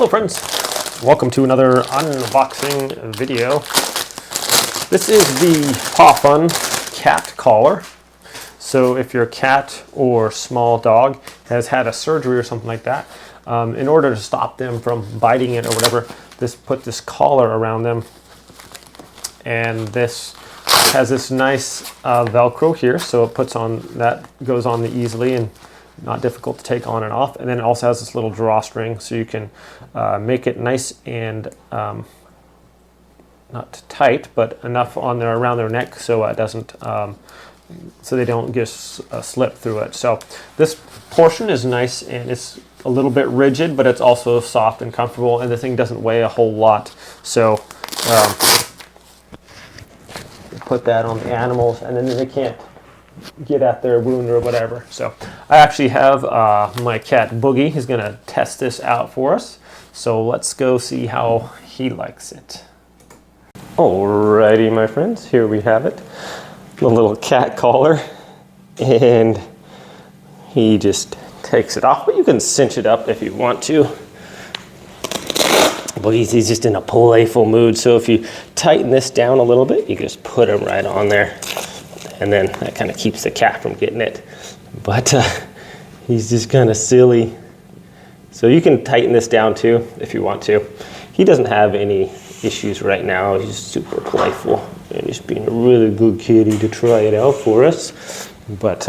Hello friends, welcome to another unboxing video. This is the Paw Fun cat collar. So if your cat or small dog has had a surgery or something like that, in order to stop them from biting it or whatever, put this collar around them. And this has this nice velcro here, so it goes on easily and not difficult to take on and off. And then it also has this little drawstring, so you can make it nice and not tight, but enough around their neck so it doesn't, so they don't just slip through it. So this portion is nice and it's a little bit rigid, but it's also soft and comfortable, and the thing doesn't weigh a whole lot. So put that on the animals, and then they can't get at their wound or whatever. So I actually have my cat Boogie. He's gonna test this out for us. So let's go see how he likes it. Alrighty, my friends, here we have it. The little cat collar, and he just takes it off, but you can cinch it up if you want to. Boogie's just in a playful mood, so if you tighten this down a little bit, you can just put him right on there, and then that kind of keeps the cat from getting it. But he's just kind of silly. So you can tighten this down too if you want to. He doesn't have any issues right now. He's super playful and just being a really good kitty to try it out for us. But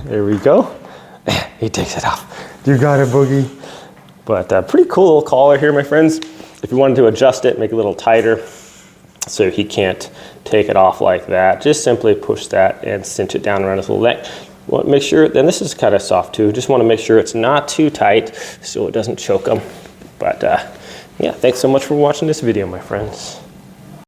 there we go. He takes it off. You got it, Boogie. But pretty cool little collar here, my friends. If you wanted to adjust it, make it a little tighter so he can't take it off like that, just simply push that and cinch it down around his little neck. You want to make sure, and this is kind of soft too, just want to make sure it's not too tight so it doesn't choke him. But yeah, thanks so much for watching this video, my friends.